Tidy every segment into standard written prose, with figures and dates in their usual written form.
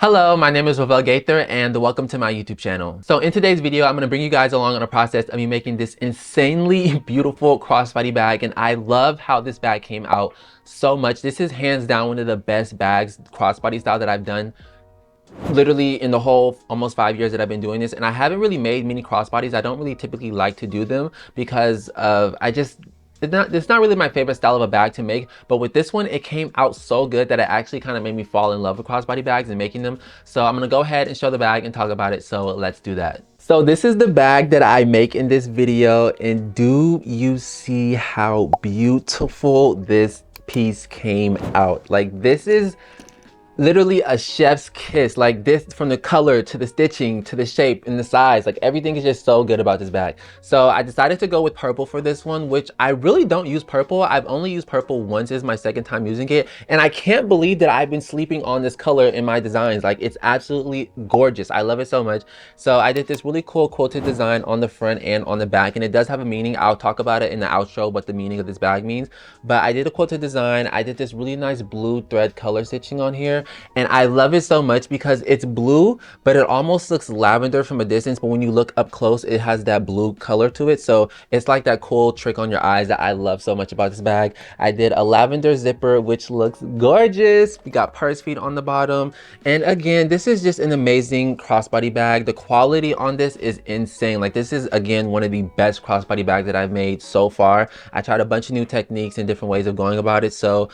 Hello, my name is Ravel Gaither and welcome to my YouTube channel. So in today's video, I'm going to bring you guys along on a process of me making this insanely beautiful crossbody bag, and I love how this bag came out so much. This is hands down one of the best bags, crossbody style, that I've done literally in the whole almost 5 years that I've been doing this. And I haven't really made many crossbodies. I don't really typically like to do them because of it's not really my favorite style of a bag to make, but with this one, it came out so good that it actually kind of made me fall in love with crossbody bags and making them. So I'm gonna go ahead and show the bag and talk about it. So let's do that. So this is the bag that I make in this video, and do you see how beautiful this piece came out? Like, this is literally a chef's kiss. Like, this, from the color to the stitching to the shape and the size, like everything is just so good about this bag. So I decided to go with purple for this one, which I really don't use purple. I've only used purple once. Is my second time using it, and I can't believe that I've been sleeping on this color in my designs. Like, it's absolutely gorgeous. I love it so much. So I did this really cool quilted design on the front and on the back, and it does have a meaning. I'll talk about it in the outro, what the meaning of this bag means. But I did a quilted design. I did this really nice blue thread color stitching on here, and I love it so much because it's blue, but it almost looks lavender from a distance, but when you look up close, it has that blue color to it. So it's like that cool trick on your eyes that I love so much about this bag. I did a lavender zipper, which looks gorgeous. We got purse feet on the bottom, and again, this is just an amazing crossbody bag. The quality on this is insane. Like, this is again one of the best crossbody bags that I've made so far. I tried a bunch of new techniques and different ways of going about it, so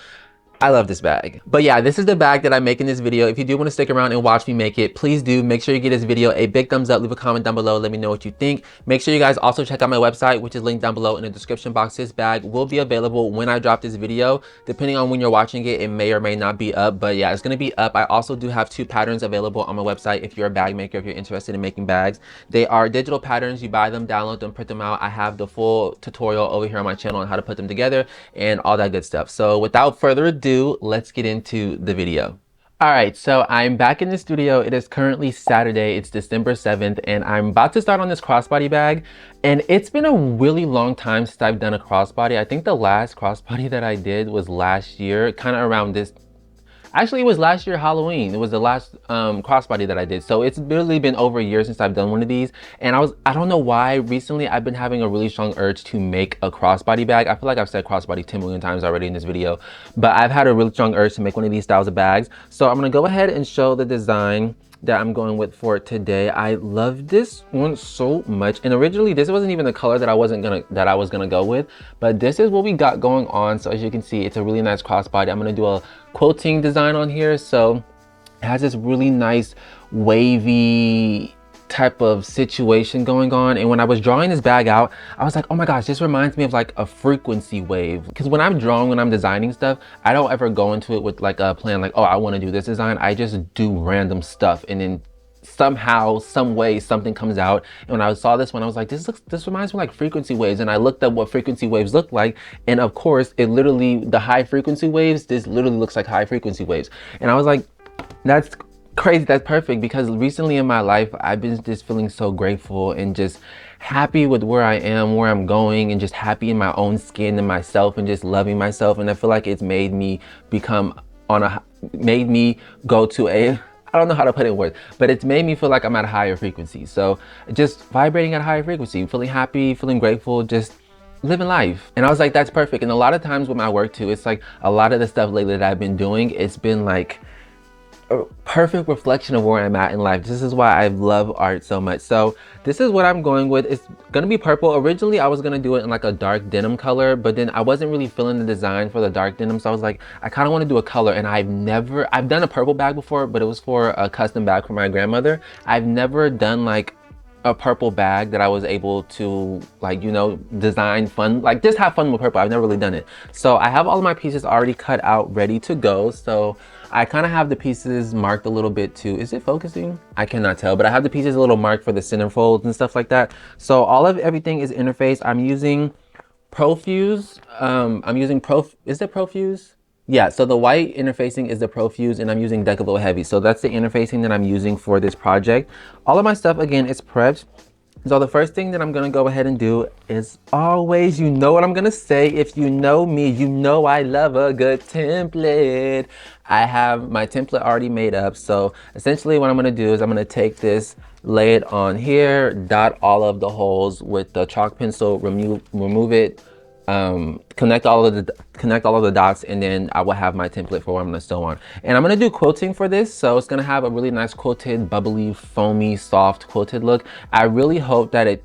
I love this bag. But yeah, this is the bag that I make in this video. If you do want to stick around and watch me make it, please do. Make sure you give this video a big thumbs up, leave a comment down below, let me know what you think. Make sure you guys also check out my website, which is linked down below in the description box. This bag will be available when I drop this video. Depending on when you're watching it, it may or may not be up, but yeah, it's gonna be up. I also do have 2 patterns available on my website if you're a bag maker, if you're interested in making bags. They are digital patterns. You buy them, download them, print them out. I have the full tutorial over here on my channel on how to put them together and all that good stuff. So without further ado, let's get into the video. All right, so I'm back in the studio. It is currently Saturday. It's December 7th, and I'm about to start on this crossbody bag. And it's been a really long time since I've done a crossbody. I think the last crossbody that I did was last year, kind of around this. Actually, it was last year Halloween. It was the last crossbody that I did. So it's really been over a year since I've done one of these. And I don't know why, recently I've been having a really strong urge to make a crossbody bag. I feel like I've said crossbody 10 million times already in this video, but I've had a really strong urge to make one of these styles of bags. So I'm gonna go ahead and show the design that I'm going with for today. I love this one so much, and originally this wasn't even the color that I was gonna go with, but this is what we got going on. So as you can see, it's a really nice crossbody. I'm gonna do a quilting design on here, so it has this really nice wavy type of situation going on. And when I was drawing this bag out, I was like, oh my gosh, this reminds me of like a frequency wave. Because when I'm drawing, when I'm designing stuff, I don't ever go into it with like a plan, like, oh, I want to do this design. I just do random stuff, and then somehow, some way, something comes out. And when I saw this one, I was like, this reminds me of like frequency waves. And I looked up what frequency waves look like, and of course, it literally, the high frequency waves, this literally looks like high frequency waves. And I was like, that's crazy, that's perfect, because recently in my life I've been just feeling so grateful and just happy with where I am, where I'm going, and just happy in my own skin and myself, and just loving myself. And I feel like it's made me go to a, I don't know how to put it in words, but it's made me feel like I'm at a higher frequency. So just vibrating at a higher frequency, feeling happy, feeling grateful, just living life. And I was like, that's perfect. And a lot of times with my work too, it's like a lot of the stuff lately that I've been doing, it's been like a perfect reflection of where I'm at in life. This is why I love art so much. So this is what I'm going with. It's gonna be purple. Originally I was gonna do it in like a dark denim color, but then I wasn't really feeling the design for the dark denim, so I was like, I kind of want to do a color. And I've done a purple bag before, but it was for a custom bag for my grandmother. I've never done like a purple bag that I was able to, like, you know, design fun, like just have fun with purple. I've never really done it. So I have all of my pieces already cut out, ready to go. So I kind of have the pieces marked a little bit too. Is it focusing? I cannot tell, but I have the pieces a little marked for the center folds and stuff like that. So everything is interfaced. I'm using Profuse. Is it Profuse? Yeah, so the white interfacing is the Profuse, and I'm using Decaville Heavy. So that's the interfacing that I'm using for this project. All of my stuff, again, is prepped. So the first thing that I'm gonna go ahead and do is always, you know what I'm gonna say. If you know me, you know I love a good template. I have my template already made up. So essentially what I'm gonna do is I'm gonna take this, lay it on here, dot all of the holes with the chalk pencil, remove it, connect all of the dots, and then I will have my template for what I'm gonna sew on. And I'm gonna do quilting for this, so it's gonna have a really nice quilted, bubbly, foamy, soft quilted look. I really hope that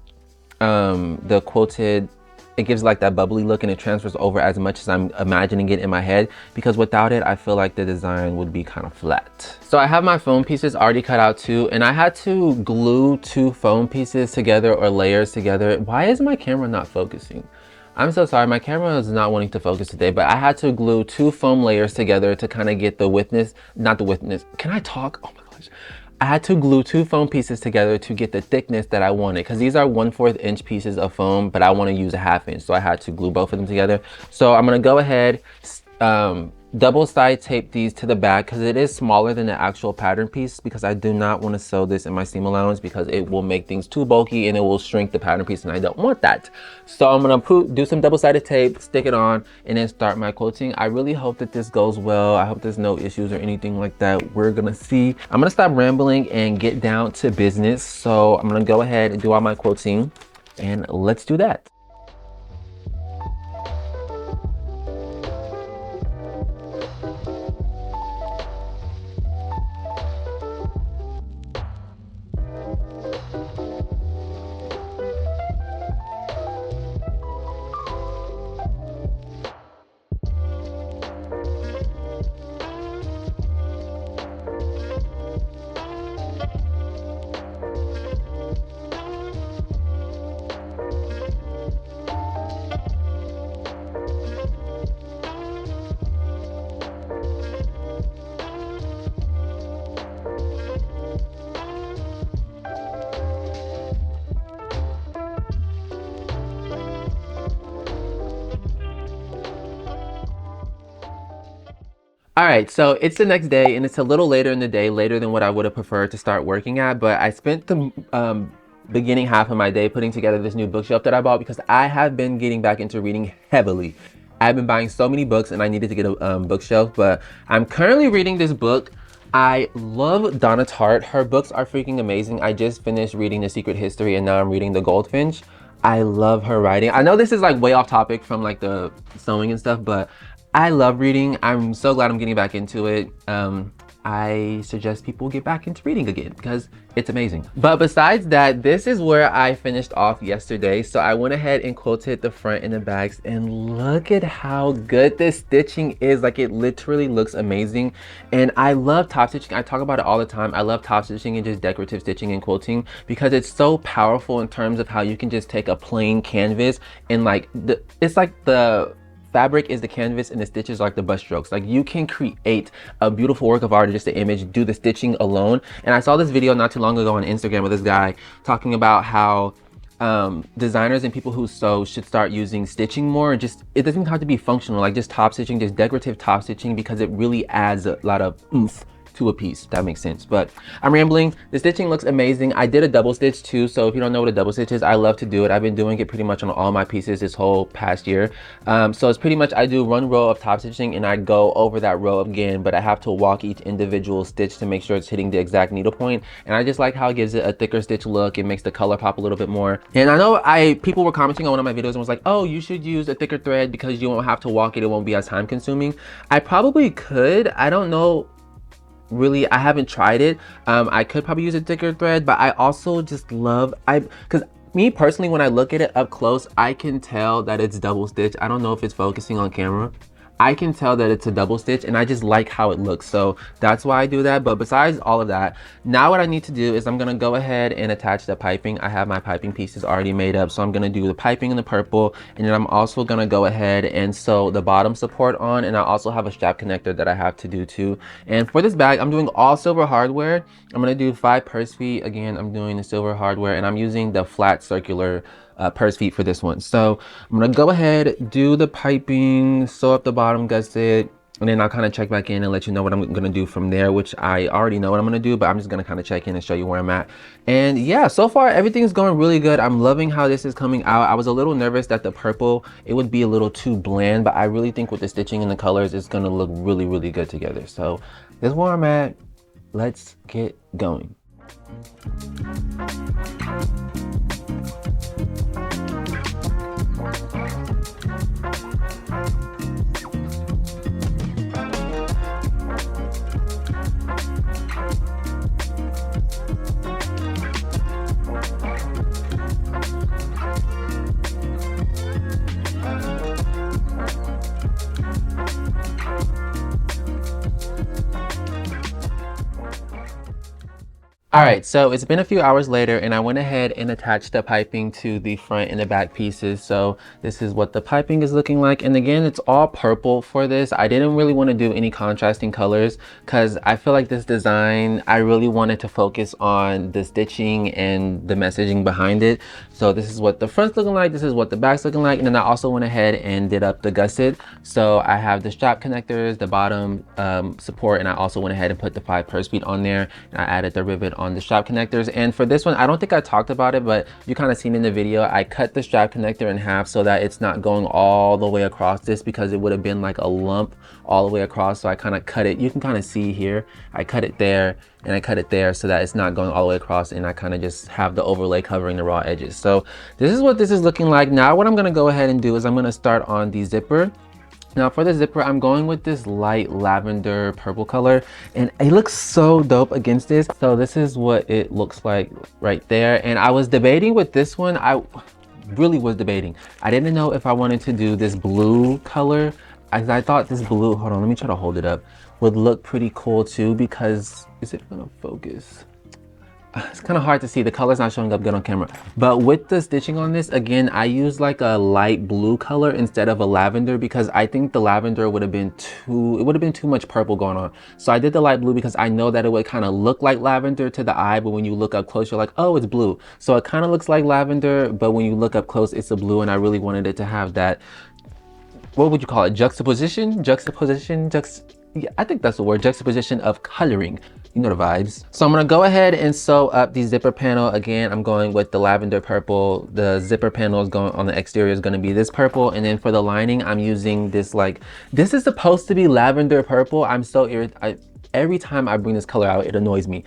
the quilted, it gives like that bubbly look and it transfers over as much as I'm imagining it in my head, because without it I feel like the design would be kind of flat. So I have my foam pieces already cut out too, and I had to glue 2 foam pieces together, or layers together. Why is my camera not focusing? I'm so sorry, my camera is not wanting to focus today, but I had to glue 2 foam layers together to kind of get the widthness, not the widthness, can I talk? Oh my gosh. I had to glue 2 foam pieces together to get the thickness that I wanted, because these are 1/4 inch pieces of foam, but I want to use a 1/2 inch, so I had to glue both of them together. So I'm gonna go ahead, double side tape these to the back, because it is smaller than the actual pattern piece, because I do not want to sew this in my seam allowance, because it will make things too bulky and it will shrink the pattern piece, and I don't want that. So I'm gonna do some double-sided tape, stick it on, and then start my quilting. I really hope that this goes well. I hope there's no issues or anything like that. We're gonna see. I'm gonna stop rambling and get down to business. So I'm gonna go ahead and do all my quilting, and let's do that. All right, so it's the next day and it's a little later in the day, later than what I would have preferred to start working at, but I spent the beginning half of my day putting together this new bookshelf that I bought, because I have been getting back into reading heavily. I've been buying so many books and I needed to get a bookshelf, but I'm currently reading this book. I love Donna Tartt. Her books are freaking amazing. I just finished reading The Secret History and now I'm reading The Goldfinch. I love her writing. I know this is like way off topic from like the sewing and stuff, but I love reading. I'm so glad I'm getting back into it. I suggest people get back into reading again because it's amazing. But besides that, this is where I finished off yesterday. So I went ahead and quilted the front and the backs, and look at how good this stitching is. Like, it literally looks amazing. And I love top stitching. I talk about it all the time. I love top stitching and just decorative stitching and quilting because it's so powerful in terms of how you can just take a plain canvas and like it's like the fabric is the canvas and the stitches are like the brush strokes. Like, you can create a beautiful work of art or just an image, do the stitching alone. And I saw this video not too long ago on Instagram with this guy talking about how designers and people who sew should start using stitching more. Just, it doesn't have to be functional, like just top stitching, just decorative top stitching, because it really adds a lot of oomph to a piece, if that makes sense. But I'm rambling. The stitching looks amazing. I did a double stitch too, so if you don't know what a double stitch is, I love to do it. I've been doing it pretty much on all my pieces this whole past year. So it's pretty much, I do one row of top stitching and I go over that row again, but I have to walk each individual stitch to make sure it's hitting the exact needle point. And I just like how it gives it a thicker stitch look. It makes the color pop a little bit more. And I know people were commenting on one of my videos and was like, oh, you should use a thicker thread because you won't have to walk it. It won't be as time consuming. I probably could. I don't know. Really, I haven't tried it. I could probably use a thicker thread, but I also just love, because me personally, when I look at it up close, I can tell that it's double stitch. I don't know if it's focusing on camera. I can tell that it's a double stitch and I just like how it looks. So that's why I do that. But besides all of that, now what I need to do is I'm gonna go ahead and attach the piping. I have my piping pieces already made up. So I'm gonna do the piping in the purple, and then I'm also gonna go ahead and sew the bottom support on. And I also have a strap connector that I have to do too. And for this bag, I'm doing all silver hardware. I'm gonna do 5 purse feet. Again, I'm doing the silver hardware and I'm using the flat circular purse feet for this one. So I'm gonna go ahead, do the piping, sew up the bottom gusset, and then I'll kind of check back in and let you know what I'm gonna do from there, which I already know what I'm gonna do, but I'm just gonna kind of check in and show you where I'm at. And yeah, so far everything's going really good. I'm loving how this is coming out. I was a little nervous that the purple, it would be a little too bland, but I really think with the stitching and the colors, it's gonna look really, really good together. So this is where I'm at. Let's get going. All right, so it's been a few hours later and I went ahead and attached the piping to the front and the back pieces. So this is what the piping is looking like. And again, it's all purple for this. I didn't really want to do any contrasting colors because I feel like this design, I really wanted to focus on the stitching and the messaging behind it. So this is what the front's looking like. This is what the back's looking like. And then I also went ahead and did up the gusset. So I have the strap connectors, the bottom support, and I also went ahead and put the 5 purse feet on there. And I added the rivet on the strap connectors. And for this one, I don't think I talked about it, but you kind of seen in the video, I cut the strap connector in half so that it's not going all the way across this, because it would have been like a lump all the way across. So I kind of cut it. You can kind of see here, I cut it there and I cut it there so that it's not going all the way across, and I kind of just have the overlay covering the raw edges. So this is what this is looking like. Now what I'm going to go ahead and do is I'm going to start on the zipper. Now for the zipper, I'm going with this light lavender purple color, and it looks so dope against this. So this is what it looks like right there. And I was debating with this one. I really was debating. I didn't know if I wanted to do this blue color. I thought this blue, hold on, let me try to hold it up, would look pretty cool too, because, is it gonna focus? It's kind of hard to see, the color's not showing up good on camera. But with the stitching on this, again, I used like a light blue color instead of a lavender, because I think the lavender would have been too much purple going on. So I did the light blue because I know that it would kind of look like lavender to the eye, but when you look up close, you're like, oh, it's blue. So it kind of looks like lavender, but when you look up close, it's a blue, and I really wanted it to have that, what would you call it? Juxtaposition? Yeah, I think that's the word, juxtaposition of coloring. You know the vibes. So I'm gonna go ahead and sew up the zipper panel. Again, I'm going with the lavender purple. The zipper panel is going on the exterior is gonna be this purple. And then for the lining, I'm using this, like, this is supposed to be lavender purple. I'm so irritated. Every time I bring this color out, it annoys me.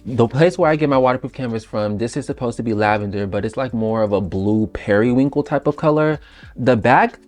The place where I get my waterproof canvas from, this is supposed to be lavender, but it's like more of a blue periwinkle type of color. The back,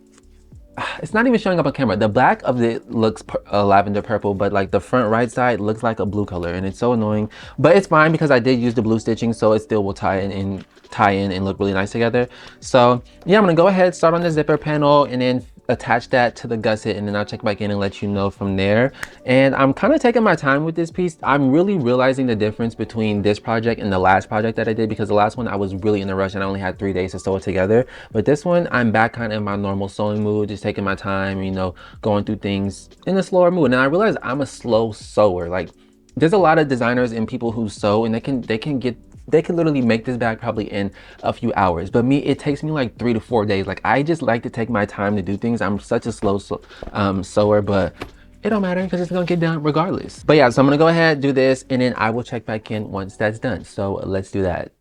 it's not even showing up on camera. The back of it looks lavender purple, but like the front right side looks like a blue color, and it's so annoying. But it's fine because I did use the blue stitching, so it still will tie in and look really nice together. So yeah, I'm gonna go ahead, start on the zipper panel, and then attach that to the gusset, and then I'll check back in and let you know from there. And I'm kind of taking my time with this piece. I'm really realizing the difference between this project and the last project that I did, because the last one I was really in a rush and I only had 3 days to sew it together. But this one, I'm back kind of in my normal sewing mood, just taking my time, you know, going through things in a slower mood. And I realized I'm a slow sewer. Like, there's a lot of designers and people who sew, and they can literally make this bag probably in a few hours. But me, it takes me like 3 to 4 days. Like, I just like to take my time to do things. I'm such a slow sewer, but it don't matter because it's gonna get done regardless. But yeah, so I'm gonna go ahead, do this, and then I will check back in once that's done. So let's do that.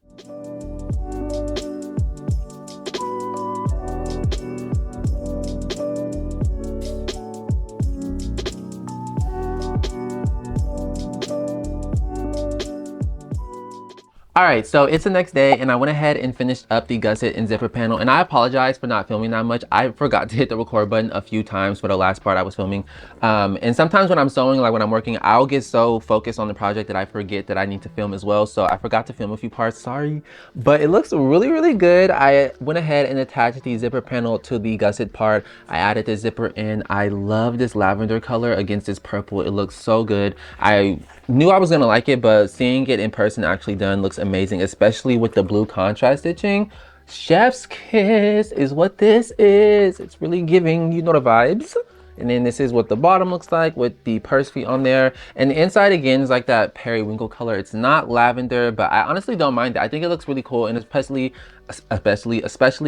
All right, so it's the next day, and I went ahead and finished up the gusset and zipper panel, and I apologize for not filming that much. I forgot to hit the record button a few times for the last part I was filming. And sometimes when I'm sewing, like when I'm working, I'll get so focused on the project that I forget that I need to film as well. So I forgot to film a few parts, sorry. But it looks really, really good. I went ahead and attached the zipper panel to the gusset part. I added the zipper in. I love this lavender color against this purple. It looks so good. I knew I was gonna like it, but seeing it in person actually done looks amazing, especially with the blue contrast stitching. Chef's kiss is what this is. It's really giving, you know the vibes. And then this is what the bottom looks like with the purse feet on there. And the inside again is like that periwinkle color. It's not lavender, but I honestly don't mind it. I think it looks really cool, and especially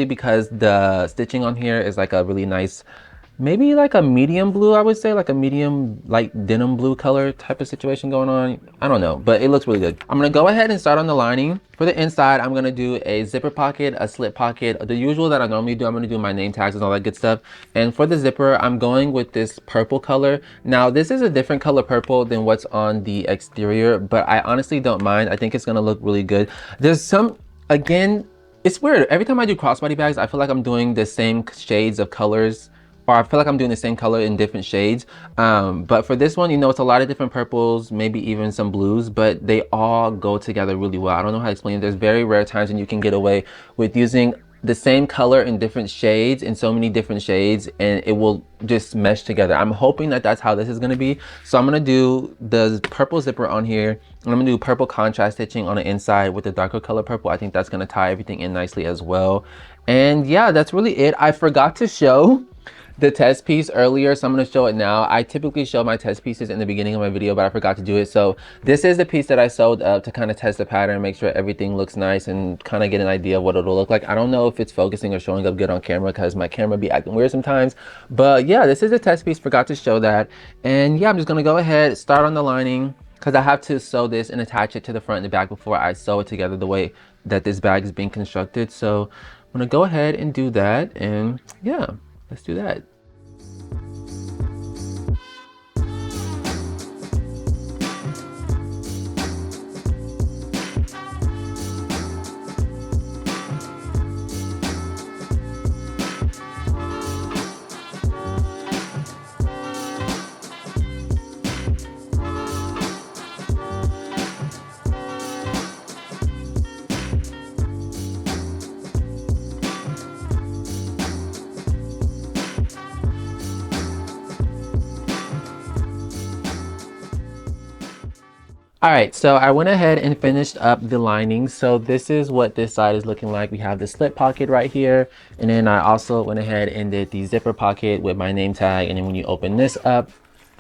because the stitching on here is like a really nice maybe like a medium blue, I would say, like a medium like denim blue color type of situation going on. I don't know, but it looks really good. I'm gonna go ahead and start on the lining. For the inside, I'm gonna do a zipper pocket, a slip pocket, the usual that I normally do. I'm gonna do my name tags and all that good stuff. And for the zipper, I'm going with this purple color. Now this is a different color purple than what's on the exterior, but I honestly don't mind. I think it's gonna look really good. There's some, again, it's weird. Every time I do crossbody bags, I feel like I'm doing the same shades of colors, or I feel like I'm doing the same color in different shades. But for this one, you know, it's a lot of different purples, maybe even some blues, but they all go together really well. I don't know how to explain it. There's very rare times when you can get away with using the same color in different shades, in so many different shades, and it will just mesh together. I'm hoping that that's how this is gonna be. So I'm gonna do the purple zipper on here, and I'm gonna do purple contrast stitching on the inside with the darker color purple. I think that's gonna tie everything in nicely as well. And yeah, that's really it. I forgot to show the test piece earlier, so I'm going to show it now. I typically show my test pieces in the beginning of my video, but I forgot to do it. So this is the piece that I sewed up to kind of test the pattern, make sure everything looks nice, and kind of get an idea of what it'll look like. I don't know if it's focusing or showing up good on camera because my camera be acting weird sometimes, but yeah, this is a test piece. Forgot to show that. And yeah, I'm just going to go ahead, start on the lining, because I have to sew this and attach it to the front and the back before I sew it together the way that this bag is being constructed. So I'm going to go ahead and do that, and yeah, let's do that. All right, so I went ahead and finished up the lining. So this is what this side is looking like. We have the slip pocket right here. And then I also went ahead and did the zipper pocket with my name tag. And then when you open this up,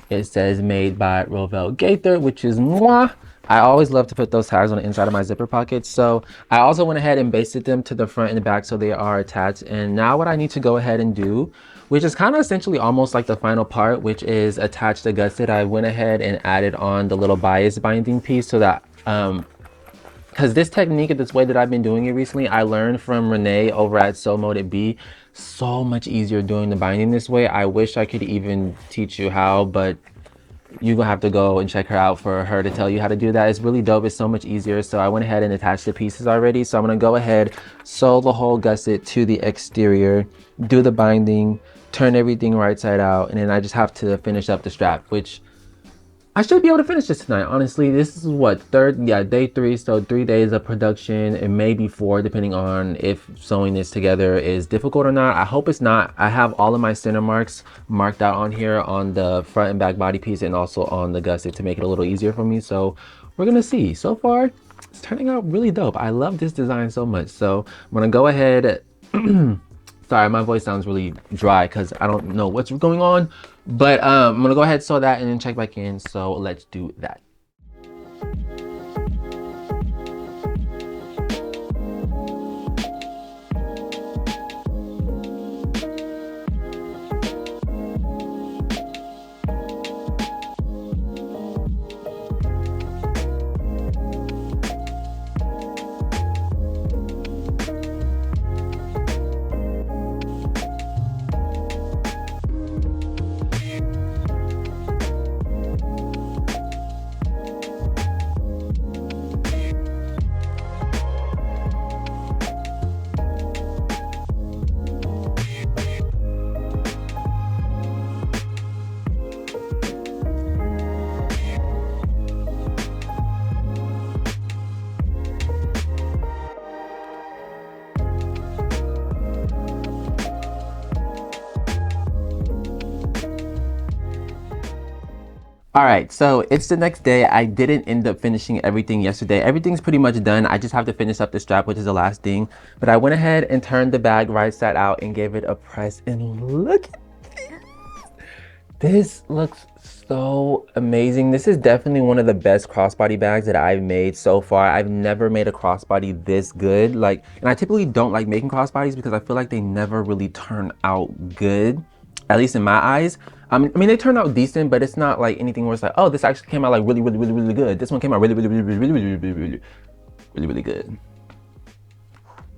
it says made by Rovell Gaither, which is moi. I always love to put those tags on the inside of my zipper pockets. So I also went ahead and basted them to the front and the back so they are attached. And now what I need to go ahead and do, which is kind of essentially almost like the final part, which is attach the gusset. I went ahead and added on the little bias binding piece so that, because this technique, this way that I've been doing it recently, I learned from Renee over at Sew Moded B. So much easier doing the binding this way. I wish I could even teach you how, but you're gonna have to go and check her out for her to tell you how to do that. It's really dope. It's so much easier. So I went ahead and attached the pieces already. So I'm gonna go ahead, sew the whole gusset to the exterior, do the binding, turn everything right side out, and then I just have to finish up the strap, which I should be able to finish this tonight. Honestly, this is what, day 3, so 3 days of production, and maybe 4 depending on if sewing this together is difficult or not. I hope it's not. I have all of my center marks marked out on here on the front and back body piece, and also on the gusset to make it a little easier for me. So we're gonna see. So far it's turning out really dope. I love this design so much. So I'm gonna go ahead sorry, my voice sounds really dry because I don't know what's going on, but I'm gonna go ahead, sew that, and then check back in. So let's do that. All right, so it's the next day. I didn't end up finishing everything yesterday. Everything's pretty much done. I just have to finish up the strap, which is the last thing. But I went ahead and turned the bag right side out and gave it a press. And look at this. This looks so amazing. This is definitely one of the best crossbody bags that I've made so far. I've never made a crossbody this good. And I typically don't like making crossbodies because I feel like they never really turn out good. at least in my eyes. I mean, they turned out decent, but it's not like anything where it's like, oh, this actually came out like really, really, really, really good. This one came out really, really, really, really, really, really, really, really, really, really good.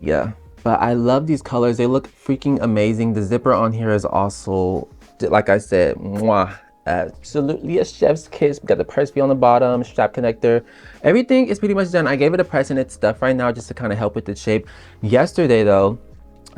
Yeah, but I love these colors. They look freaking amazing. The zipper on here is also, like I said, mwah, absolutely a chef's kiss. We got the purse fee on the bottom, strap connector. Everything is pretty much done. I gave it a press and it's stuff right now just to kind of help with the shape. Yesterday though,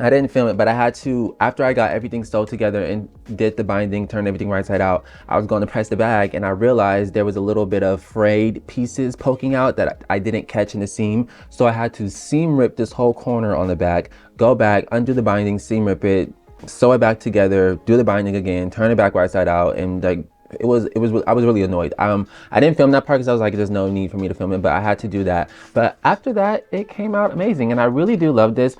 I didn't film it, but I had to, after I got everything sewed together and did the binding, turned everything right side out, I was going to press the bag and I realized there was a little bit of frayed pieces poking out that I didn't catch in the seam. So I had to seam rip this whole corner on the back, go back, undo the binding, seam rip it, sew it back together, do the binding again, turn it back right side out, and like, I was really annoyed. I didn't film that part because I was like, there's no need for me to film it, but I had to do that. But after that, it came out amazing and I really do love this.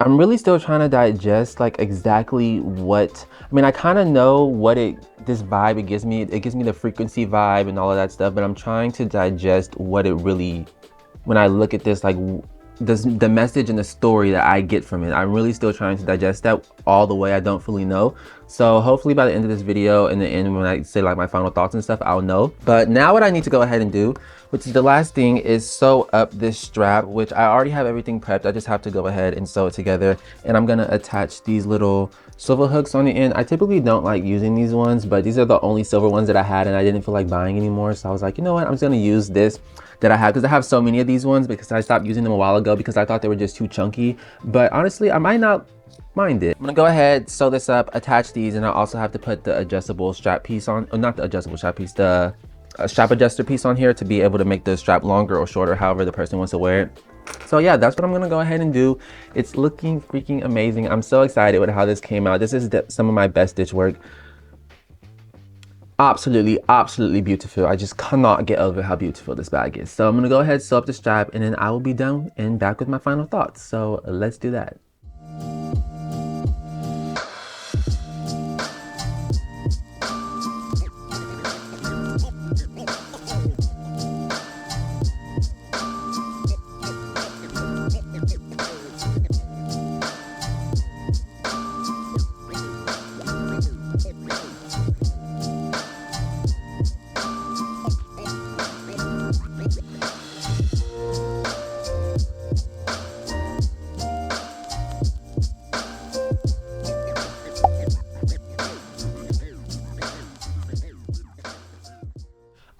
I'm really still trying to digest like exactly what, I mean, I kind of know what this vibe it gives me. It gives me the frequency vibe and all of that stuff, but I'm trying to digest what it really, when I look at this, like the message and the story that I get from it. I'm really still trying to digest that all the way. I don't fully know. So hopefully by the end of this video, in the end, when I say like my final thoughts and stuff, I'll know. But now what I need to go ahead and do, which is the last thing, is sew up this strap, which I already have everything prepped. I just have to go ahead and sew it together. And I'm gonna attach these little silver hooks on the end. I typically don't like using these ones, but these are the only silver ones that I had and I didn't feel like buying anymore. So I was like, you know what, I'm just gonna use this that I have, because I have so many of these ones because I stopped using them a while ago because I thought they were just too chunky. But honestly, I might not mind it. I'm gonna go ahead, sew this up, attach these, and I also have to put the adjustable strap piece on, or not the adjustable strap piece, the strap adjuster piece on here to be able to make the strap longer or shorter, however the person wants to wear it. So yeah, that's what I'm gonna go ahead and do. It's looking freaking amazing. I'm so excited with how this came out. This is some of my best stitch work. Absolutely, absolutely beautiful. I just cannot get over how beautiful this bag is. So I'm gonna go ahead, sew up the strap, and then I will be done and back with my final thoughts. So let's do that.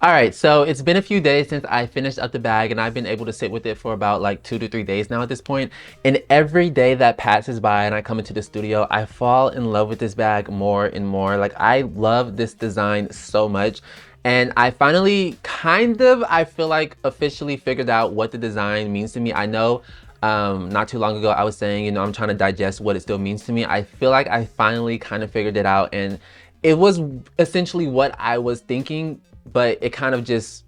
All right, so it's been a few days since I finished up the bag and I've been able to sit with it for about like 2 to 3 days now at this point. And every day that passes by and I come into the studio, I fall in love with this bag more and more. Like, I love this design so much. And I finally I feel like officially figured out what the design means to me. I know not too long ago I was saying, you know, I'm trying to digest what it still means to me. I feel like I finally kind of figured it out, and it was essentially what I was thinking, but it kind of just,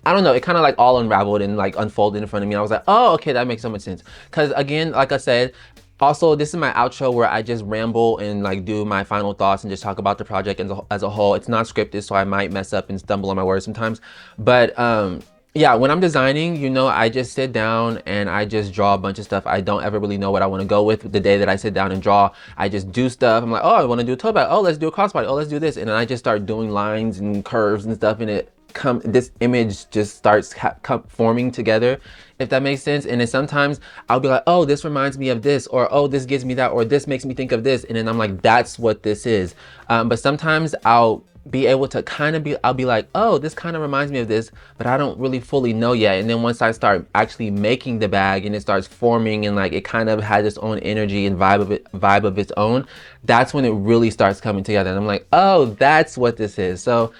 I don't know, it kind of like all unraveled and like unfolded in front of me. I was like, oh, okay, that makes so much sense. Because again, like I said, also, this is my outro where I just ramble and like do my final thoughts and just talk about the project as a whole. It's not scripted, so I might mess up and stumble on my words sometimes. But yeah, when I'm designing, you know, I just sit down and I just draw a bunch of stuff. I don't ever really know what I want to go with the day that I sit down and draw. I just do stuff. I'm like, oh, I want to do a toe bag. Oh, let's do a crossbody. Oh, let's do this. And then I just start doing lines and curves and stuff, and this image just starts forming together, if that makes sense. And then sometimes I'll be like, oh, this reminds me of this, or oh, this gives me that, or this makes me think of this. And then I'm like, that's what this is. But sometimes I'll be able to I'll be like, oh, this kind of reminds me of this, but I don't really fully know yet. And then once I start actually making the bag and it starts forming and like it kind of has its own energy and vibe of its own, that's when it really starts coming together. And I'm like, oh, that's what this is. So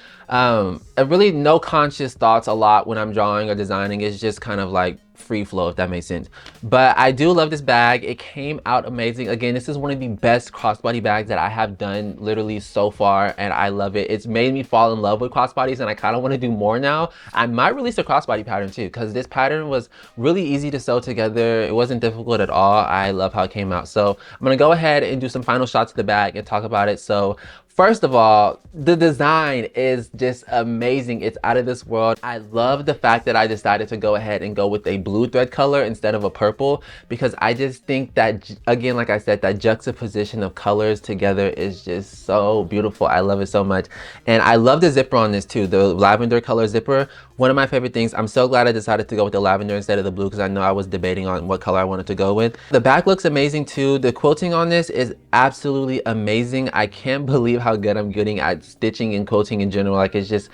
really no conscious thoughts a lot when I'm drawing or designing. It's just kind of like free flow, if that makes sense. But I do love this bag. It came out amazing. Again, this is one of the best crossbody bags that I have done literally so far, and I love it. It's made me fall in love with crossbodies, and I kind of want to do more now. I might release a crossbody pattern too, because this pattern was really easy to sew together. It wasn't difficult at all. I love how it came out. So I'm gonna go ahead and do some final shots of the bag and talk about it. So first of all, the design is just amazing. It's out of this world. I love the fact that I decided to go ahead and go with a blue thread color instead of a purple, because I just think that, again, like I said, that juxtaposition of colors together is just so beautiful. I love it so much. And I love the zipper on this too, the lavender color zipper. One of my favorite things. I'm so glad I decided to go with the lavender instead of the blue, because I know I was debating on what color I wanted to go with. The back looks amazing too. The quilting on this is absolutely amazing. I can't believe how good I'm getting at stitching and quilting in general. Like, it's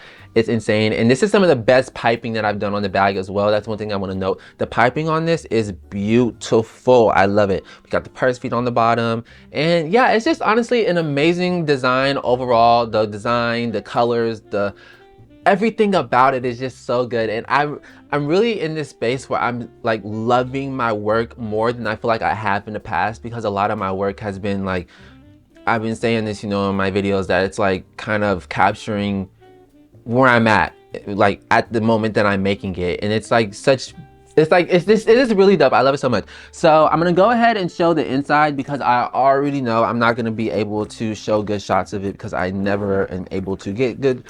insane. And this is some of the best piping that I've done on the bag as well. That's one thing I want to note. The piping on this is beautiful. I love it. We got the purse feet on the bottom, and yeah, it's just honestly an amazing design overall. The design, the colors, everything about it is just so good. And I'm really in this space where I'm like loving my work more than I feel like I have in the past, because a lot of my work has been like, I've been saying this, you know, in my videos, that it's like kind of capturing where I'm at, like at the moment that I'm making it. And it's like it is really dope. I love it so much. So I'm gonna go ahead and show the inside, because I already know I'm not gonna be able to show good shots of it, because I never am able to get good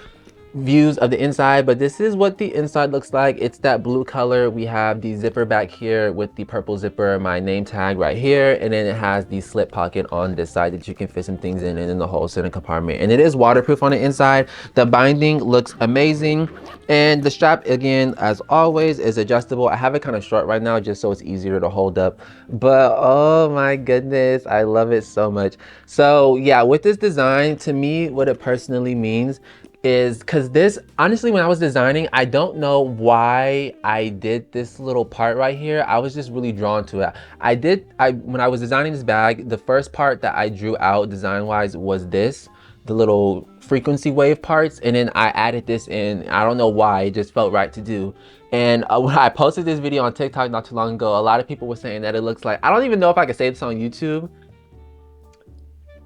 views of the inside. But this is what the inside looks like. It's that blue color. We have the zipper back here with the purple zipper, my name tag right here, and then it has the slip pocket on this side that you can fit some things in, and then the whole center compartment. And it is waterproof on the inside. The binding looks amazing, and the strap, again, as always, is adjustable. I have it kind of short right now just so it's easier to hold up, but oh my goodness, I love it so much. So yeah, with this design, to me, what it personally means is, because this, honestly, when I was designing, I don't know why I did this little part right here. I was just really drawn to it. When I was designing this bag, the first part that I drew out design wise was this, the little frequency wave parts, and then I added this in. I don't know why, it just felt right to do. And when I posted this video on TikTok not too long ago, a lot of people were saying that it looks like, I don't even know if I could say this on YouTube,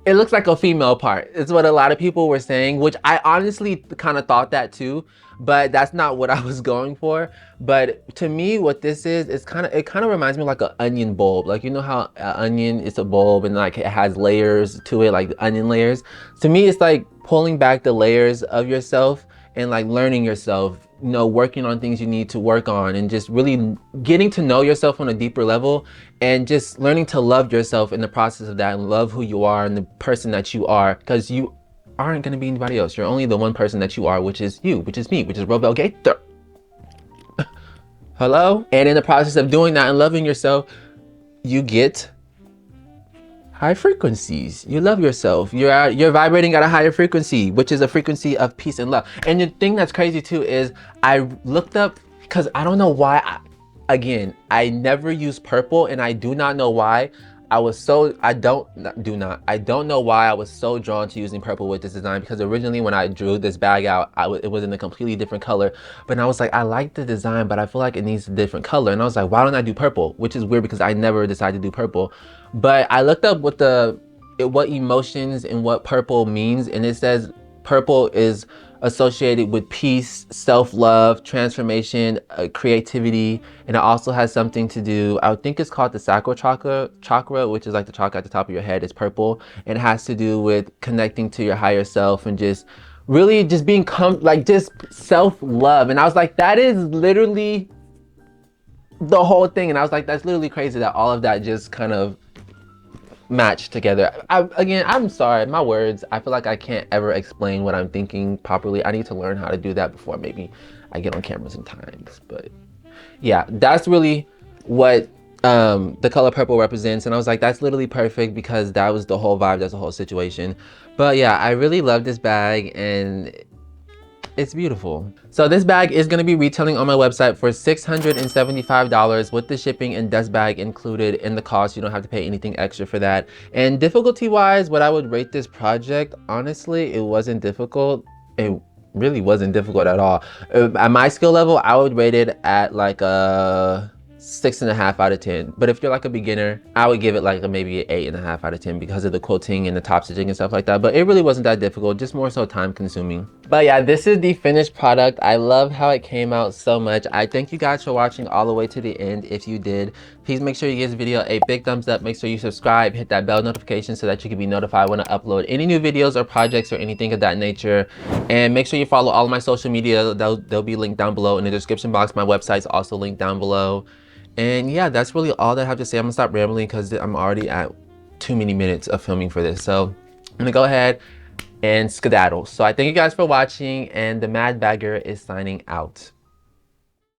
it looks like a female part. It's what a lot of people were saying, which I honestly kind of thought that too, but that's not what I was going for. But to me, what this is, it kind of reminds me of like an onion bulb. Like, you know how an onion is a bulb and like it has layers to it, like onion layers. To me, it's like pulling back the layers of yourself and like learning yourself, you know, working on things you need to work on, and just really getting to know yourself on a deeper level, and just learning to love yourself in the process of that, and love who you are and the person that you are, because you aren't going to be anybody else. You're only the one person that you are, which is you, which is me, which is Robel Gator. Hello? And in the process of doing that and loving yourself, you get high frequencies. You love yourself. You're vibrating at a higher frequency, which is a frequency of peace and love. And the thing that's crazy too is I looked up, because I don't know why, again, I never use purple, and I do not know why I don't know why I was so drawn to using purple with this design, because originally when I drew this bag out, it was in a completely different color. But I was like, I like the design, but I feel like it needs a different color. And I was like, why don't I do purple? Which is weird, because I never decided to do purple. But I looked up what emotions and what purple means, and it says purple is associated with peace, self-love, transformation, creativity, and it also has something to do, I think it's called the sacral chakra, which is like the chakra at the top of your head. It's purple, and it has to do with connecting to your higher self and just really just being just self-love. And I was like, that is literally the whole thing. And I was like, that's literally crazy that all of that just kind of match together. Again, I'm sorry, my words, I feel like I can't ever explain what I'm thinking properly. I need to learn how to do that before maybe I get on camera sometimes. But yeah, that's really what the color purple represents. And I was like, that's literally perfect, because that was the whole vibe, that's the whole situation. But yeah, I really love this bag, and it's beautiful. So this bag is going to be retailing on my website for $675 with the shipping and dust bag included in the cost. You don't have to pay anything extra for that. And difficulty wise, what I would rate this project, honestly, it wasn't difficult. It really wasn't difficult at all. At my skill level, I would rate it at like a 6.5 out of 10. But if you're like a beginner, I would give it like maybe an 8.5 out of 10 because of the quilting and the top stitching and stuff like that. But it really wasn't that difficult, just more so time consuming. But yeah, this is the finished product. I love how it came out so much. I thank you guys for watching all the way to the end. If you did, please make sure you give this video a big thumbs up. Make sure you subscribe, hit that bell notification so that you can be notified when I upload any new videos or projects or anything of that nature. And make sure you follow all of my social media. They'll be linked down below in the description box. My website's also linked down below. And yeah, that's really all that I have to say. I'm gonna stop rambling because I'm already at too many minutes of filming for this. So I'm gonna go ahead and skedaddle. So I thank you guys for watching, and the Mad Bagger is signing out.